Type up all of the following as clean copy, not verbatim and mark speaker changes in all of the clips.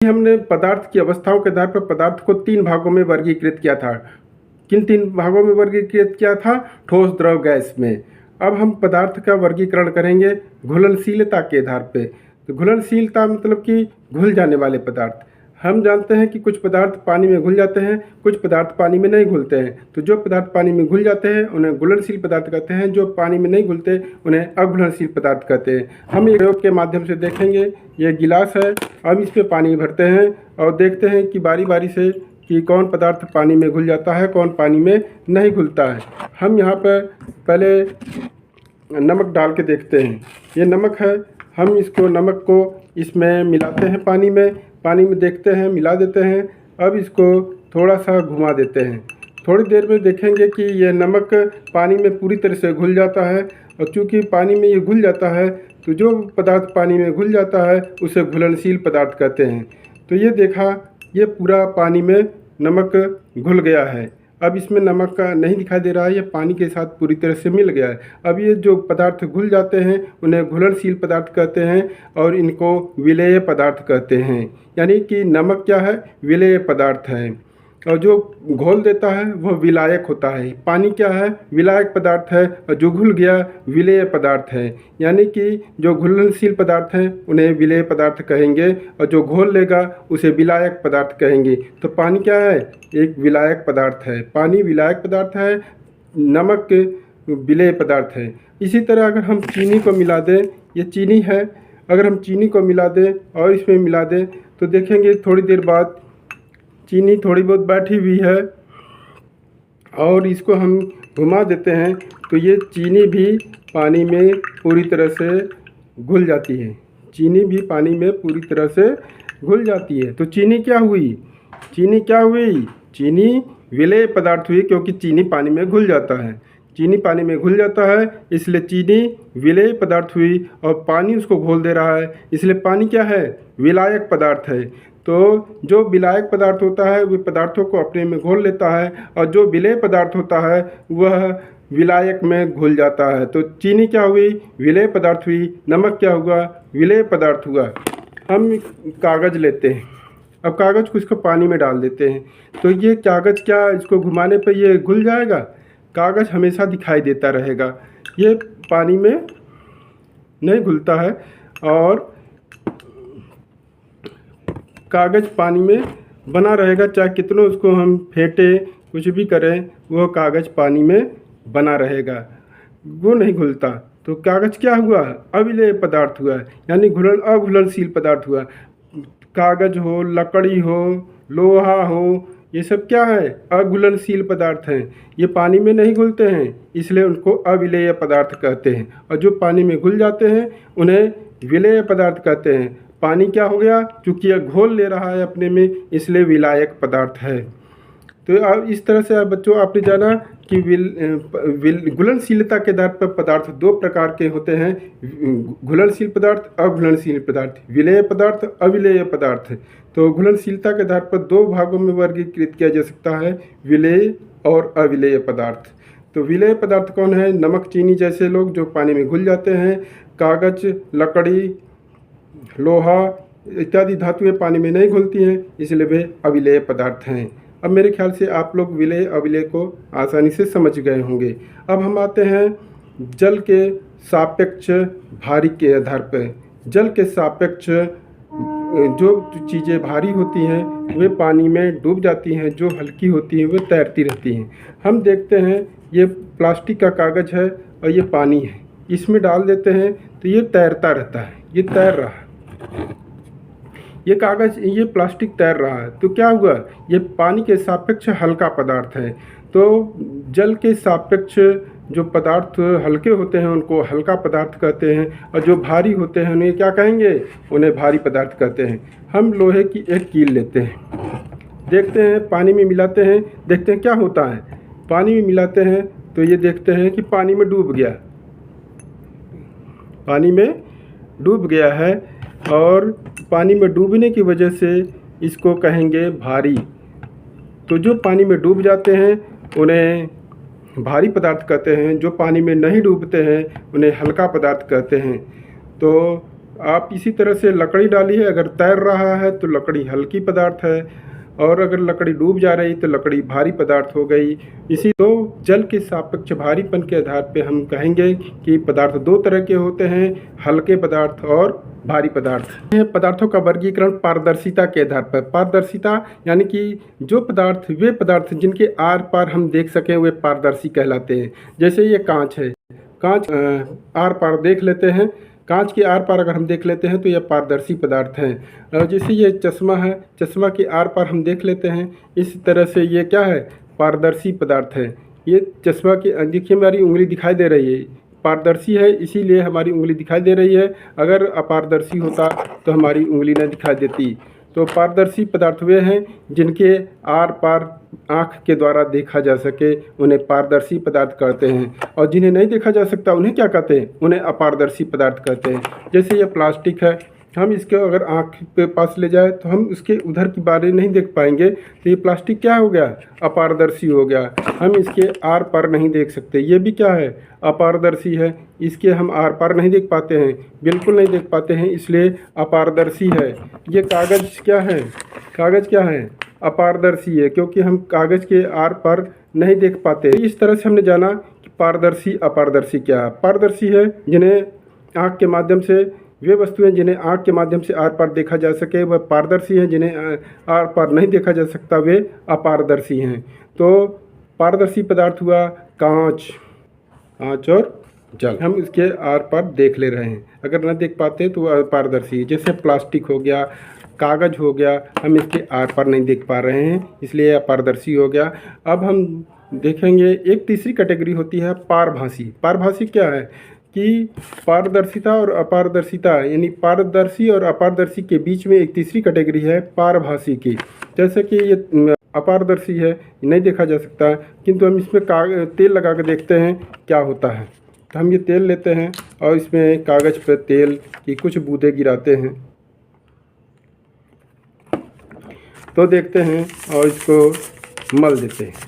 Speaker 1: हमने पदार्थ की अवस्थाओं के आधार पर पदार्थ को 3 भागों में वर्गीकृत किया था। किन 3 भागों में वर्गीकृत किया था? ठोस, द्रव, गैस में। अब हम पदार्थ का वर्गीकरण करेंगे घुलनशीलता के आधार पे। तो घुलनशीलता मतलब कि घुल जाने वाले पदार्थ। हम जानते हैं कि कुछ पदार्थ पानी में घुल जाते हैं, कुछ पदार्थ पानी में नहीं घुलते हैं। तो जो पदार्थ पानी में घुल जाते हैं उन्हें घुलनशील पदार्थ कहते हैं, जो पानी में नहीं घुलते उन्हें अघुलनशील पदार्थ कहते हैं। हम एक प्रयोग के माध्यम से देखेंगे। ये गिलास है, अब इस पे पानी भरते हैं और देखते हैं कि बारी बारी से कि कौन पदार्थ पानी में घुल जाता है, कौन पानी में नहीं घुलता है। हम यहाँ पर पहले नमक डाल के देखते हैं। ये नमक है, हम इसको नमक को इसमें मिलाते हैं पानी में देखते हैं, मिला देते हैं। अब इसको थोड़ा सा घुमा देते हैं। थोड़ी देर में देखेंगे कि यह नमक पानी में पूरी तरह से घुल जाता है, और चूँकि पानी में ये घुल जाता है तो जो पदार्थ पानी में घुल जाता है उसे घुलनशील पदार्थ कहते हैं। तो ये देखा, ये पूरा पानी में नमक घुल गया है। अब इसमें नमक का नहीं दिखाई दे रहा है, ये पानी के साथ पूरी तरह से मिल गया है। अब ये जो पदार्थ घुल जाते हैं उन्हें घुलनशील पदार्थ कहते हैं और इनको विलेय पदार्थ कहते हैं। यानी कि नमक क्या है? विलेय पदार्थ है, और जो घोल देता है वह विलायक होता है। पानी क्या है? विलायक पदार्थ है, और जो घुल गया विलेय पदार्थ है। यानी कि जो घुलनशील पदार्थ हैं उन्हें विलेय पदार्थ कहेंगे, और जो घोल लेगा उसे विलायक पदार्थ कहेंगे। तो पानी क्या है? एक विलायक पदार्थ है। पानी विलायक पदार्थ है, नमक विलेय पदार्थ है। इसी तरह अगर हम चीनी को मिला दें, ये चीनी है, अगर हम चीनी को मिला दें और इसमें मिला दें तो देखेंगे थोड़ी देर बाद चीनी थोड़ी बहुत बैठी हुई है, और इसको हम घुमा देते हैं तो ये चीनी भी पानी में पूरी तरह से घुल जाती है। चीनी भी पानी में पूरी तरह से घुल जाती है। तो चीनी क्या हुई? चीनी विलेय पदार्थ हुई, क्योंकि चीनी पानी में घुल जाता है। चीनी पानी में घुल जाता है, इसलिए चीनी विलेय पदार्थ हुई, और पानी उसको घोल दे रहा है, इसलिए पानी क्या है? विलायक पदार्थ है। तो जो विलायक पदार्थ होता है वह पदार्थों को अपने में घोल लेता है, और जो विलेय पदार्थ होता है वह विलायक में घुल जाता है। तो चीनी क्या हुई? विलेय पदार्थ हुई। नमक क्या हुआ? विलेय पदार्थ हुआ। हम कागज़ लेते हैं, अब कागज़ को इसको पानी में डाल देते हैं, तो ये कागज़ क्या, इसको घुमाने पर ये घुल जाएगा? कागज़ हमेशा दिखाई देता रहेगा, ये पानी में नहीं घुलता है, और कागज़ पानी में बना रहेगा। चाहे कितनों उसको हम फेंटें, कुछ भी करें, वो कागज़ पानी में बना रहेगा, वो नहीं घुलता। तो कागज़ क्या हुआ? अविलेय पदार्थ हुआ, यानी अघुलनशील पदार्थ हुआ। कागज़ हो, लकड़ी हो, लोहा हो, ये सब क्या है? अघुलनशील पदार्थ हैं। ये पानी में नहीं घुलते हैं, इसलिए उनको अविलेय पदार्थ कहते हैं, और जो पानी में घुल जाते हैं उन्हें विलेय पदार्थ कहते हैं। पानी क्या हो गया? चूँकि यह घोल ले रहा है अपने में, इसलिए विलायक पदार्थ है। तो अब इस तरह से बच्चों आपने जाना कि घुलनशीलता के आधार पर पदार्थ 2 प्रकार के होते हैं, घुलनशील पदार्थ, अघुलनशील पदार्थ, विलेय पदार्थ, अविलेय पदार्थ। तो घुलनशीलता के आधार पर 2 भागों में वर्गीकृत किया जा सकता है, विलेय और अविलेय पदार्थ। तो विलेय पदार्थ कौन है? नमक, चीनी जैसे लोग जो पानी में घुल जाते हैं। कागज़, लकड़ी, लोहा इत्यादि धातुएं पानी में नहीं घुलती हैं, इसलिए वे अविलेय पदार्थ हैं। अब मेरे ख्याल से आप लोग विलेय अविलेय को आसानी से समझ गए होंगे। अब हम आते हैं जल के सापेक्ष भारी के आधार पर। जल के सापेक्ष जो चीज़ें भारी होती हैं वे पानी में डूब जाती हैं, जो हल्की होती हैं वे तैरती रहती हैं। हम देखते हैं ये प्लास्टिक का कागज़ है और ये पानी है, इसमें डाल देते हैं तो ये तैरता रहता है, ये तैर रहा है। ये कागज़, ये प्लास्टिक तैर रहा है, तो क्या हुआ? ये पानी के सापेक्ष हल्का पदार्थ है। तो जल के सापेक्ष जो पदार्थ हल्के होते हैं उनको हल्का पदार्थ कहते हैं, और जो भारी होते हैं उन्हें क्या कहेंगे? उन्हें भारी पदार्थ कहते हैं। हम लोहे की एक कील लेते हैं, देखते हैं, पानी में मिलाते हैं, देखते हैं क्या होता है। पानी में मिलाते हैं तो ये देखते हैं कि पानी में डूब गया, पानी में डूब गया है, और पानी में डूबने की वजह से इसको कहेंगे भारी। तो जो पानी में डूब जाते हैं उन्हें भारी पदार्थ कहते हैं, जो पानी में नहीं डूबते हैं उन्हें हल्का पदार्थ कहते हैं। तो आप इसी तरह से लकड़ी डालिए, अगर तैर रहा है तो लकड़ी हल्की पदार्थ है, और अगर लकड़ी डूब जा रही तो लकड़ी भारी पदार्थ हो गई। इसी तो जल के सापेक्ष भारीपन के आधार पे हम कहेंगे कि पदार्थ दो तरह के होते हैं, हल्के पदार्थ और भारी पदार्थ। पदार्थों का वर्गीकरण पारदर्शिता के आधार पर। पारदर्शिता यानी कि जो पदार्थ, वे पदार्थ जिनके आर पार हम देख सकें वे पारदर्शी कहलाते हैं। जैसे ये कांच है, कांच आर पार देख लेते हैं, कांच के आर पार अगर हम देख लेते हैं तो यह पारदर्शी पदार्थ हैं। और जैसे ये चश्मा है, चश्मा के आर पार हम देख लेते हैं, इस तरह से ये क्या है, पारदर्शी पदार्थ है। ये चश्मा के, देखिए हमारी उंगली दिखाई दे रही है, पारदर्शी है इसीलिए हमारी उंगली दिखाई दे रही है, अगर अपारदर्शी होता तो हमारी उंगली न दिखाई देती। तो पारदर्शी पदार्थ वे हैं जिनके आर पार आँख के द्वारा देखा जा सके, उन्हें पारदर्शी पदार्थ कहते हैं। और जिन्हें नहीं देखा जा सकता उन्हें क्या कहते हैं, उन्हें अपारदर्शी पदार्थ कहते हैं। जैसे ये प्लास्टिक है, हम इसके अगर आँख पे पास ले जाए तो हम उसके उधर की बारे नहीं देख पाएंगे, तो ये प्लास्टिक क्या हो गया, अपारदर्शी हो गया। हम इसके आर पार नहीं देख सकते, ये भी क्या है, अपारदर्शी है, इसके हम आर पार नहीं देख पाते हैं, बिल्कुल नहीं देख पाते हैं, इसलिए अपारदर्शी है। ये कागज़ क्या है, कागज़ क्या है, अपारदर्शी है, क्योंकि हम कागज़ के आर पार नहीं देख पाते। इस तरह से हमने जाना कि पारदर्शी अपारदर्शी क्या है। पारदर्शी है जिन्हें आँख के माध्यम से, वे वस्तुएं जिन्हें आँख के माध्यम से आर पार देखा जा सके वह पारदर्शी हैं, जिन्हें आर पार नहीं देखा जा सकता वे अपारदर्शी हैं। तो पारदर्शी पदार्थ हुआ कांच, कांच और जल, हम इसके आर पार देख ले रहे हैं, अगर न देख पाते तो वह अपारदर्शी है। जैसे प्लास्टिक हो गया, कागज़ हो गया, हम इसके आर पार नहीं देख पा रहे हैं, इसलिए अपारदर्शी हो गया। अब हम देखेंगे एक तीसरी कैटेगरी होती है पारभासी। पारभासी क्या है कि पारदर्शिता और अपारदर्शिता, यानी पारदर्शी और अपारदर्शी के बीच में एक तीसरी कैटेगरी है पारभासी की। जैसे कि ये अपारदर्शी है, नहीं देखा जा सकता, किंतु हम इसमें तेल लगा कर देखते हैं क्या होता है। तो हम ये तेल लेते हैं और इसमें कागज़ पर तेल की कुछ बूंदें गिराते हैं, तो देखते हैं और इसको मल देते हैं।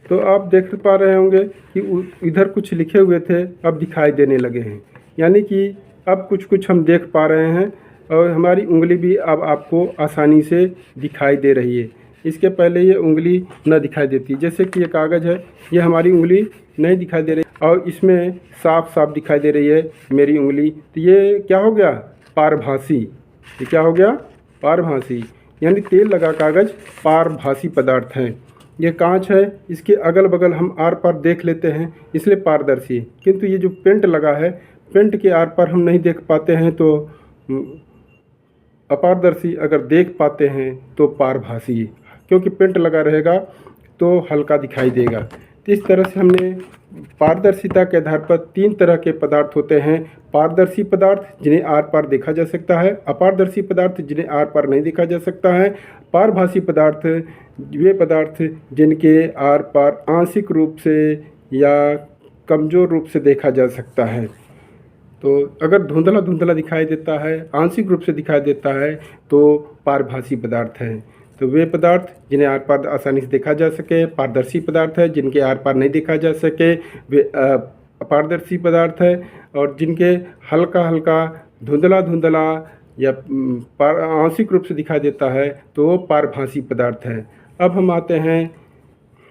Speaker 1: तो आप देख पा रहे होंगे कि इधर कुछ लिखे हुए थे अब दिखाई देने लगे हैं, यानी कि अब कुछ कुछ हम देख पा रहे हैं और हमारी उंगली भी अब आपको आसानी से दिखाई दे रही है। इसके पहले ये उंगली न दिखाई देती, जैसे कि ये कागज़ है, ये हमारी उंगली नहीं दिखाई दे रही और इसमें साफ साफ दिखाई दे रही है मेरी उंगली। तो ये क्या हो गया, पारभासी। ये क्या हो गया, पारभासी, यानी तेल लगा कागज़ पारभासी पदार्थ है। ये कांच है, इसके अगल बगल हम आर पार देख लेते हैं, इसलिए पारदर्शी। किंतु ये जो पेंट लगा है, पेंट के आर पार हम नहीं देख पाते हैं, तो अपारदर्शी। अगर देख पाते हैं तो पारभासी, क्योंकि पेंट लगा रहेगा तो हल्का दिखाई देगा। तो इस तरह से हमने पारदर्शिता के आधार पर तीन तरह के पदार्थ होते हैं। पारदर्शी पदार्थ जिन्हें आर पार देखा जा सकता है, अपारदर्शी पदार्थ जिन्हें आर पार नहीं देखा जा सकता है, पारभासी पदार्थ वे पदार्थ जिनके आर पार आंशिक रूप से या कमज़ोर रूप से देखा जा सकता है। तो अगर धुंधला धुंधला दिखाई देता है, आंशिक रूप से दिखाई देता है, तो पारभासी पदार्थ है। तो वे पदार्थ जिन्हें आर पार आसानी से देखा जा सके पारदर्शी पदार्थ है, जिनके आर पार नहीं देखा जा सके वे अपारदर्शी पदार्थ है, और जिनके हल्का हल्का धुंधला धुंधला या आंशिक रूप से दिखाई देता है तो वो पारभासी पदार्थ है। अब हम आते हैं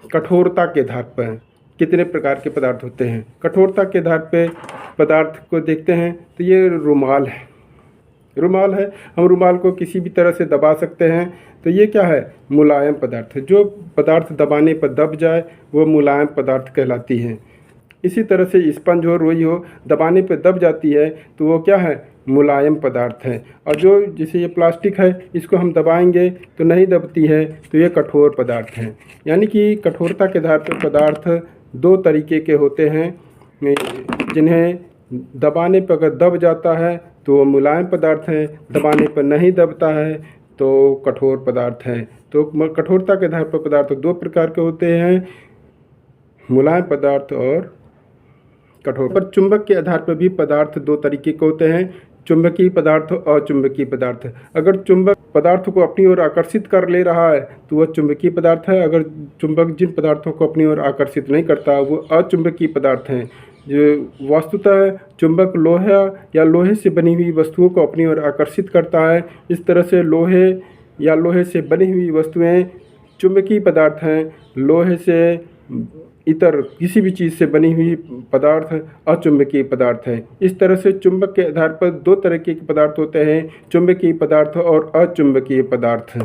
Speaker 1: कठोरता के आधार पर कितने प्रकार के पदार्थ होते हैं। कठोरता के आधार पे पदार्थ को देखते हैं, तो ये रुमाल है, रुमाल है, हम रुमाल को किसी भी तरह से दबा सकते हैं, तो ये क्या है, मुलायम पदार्थ है। जो पदार्थ दबाने पर दब जाए वो मुलायम पदार्थ कहलाती है। इसी तरह से स्पंज हो, रुई हो, दबाने पर दब जाती है तो वो क्या है, मुलायम पदार्थ है। और जो जैसे ये प्लास्टिक है, इसको हम दबाएंगे तो नहीं दबती है, तो ये कठोर पदार्थ हैं। यानी कि कठोरता के आधार पर पदार्थ दो तरीके के होते हैं, जिन्हें दबाने पर अगर दब जाता है तो वो मुलायम पदार्थ है, दबाने पर नहीं दबता है तो कठोर पदार्थ है। तो कठोरता के आधार पर पदार्थ दो प्रकार के होते हैं, मुलायम पदार्थ और कठोर। पर चुंबक के आधार पर भी पदार्थ दो तरीके के होते हैं, चुंबकीय पदार्थ और अचुंबकीय पदार्थ। अगर चुंबक पदार्थ को अपनी ओर आकर्षित कर ले रहा है तो वह चुंबकीय पदार्थ है, अगर चुंबक जिन पदार्थों को अपनी ओर आकर्षित नहीं करता वो अचुंबकीय पदार्थ हैं। जो वस्तुतः चुंबक लोहा या लोहे से बनी हुई वस्तुओं को अपनी ओर आकर्षित करता है। इस तरह से लोहे या लोहे से बनी हुई वस्तुएं चुंबकीय पदार्थ हैं। लोहे से इतर किसी भी चीज़ से बनी हुई पदार्थ अचुंबकीय पदार्थ है। इस तरह से चुंबक के आधार पर दो तरह के पदार्थ होते हैं, चुंबकीय पदार्थ और अचुंबकीय पदार्थ।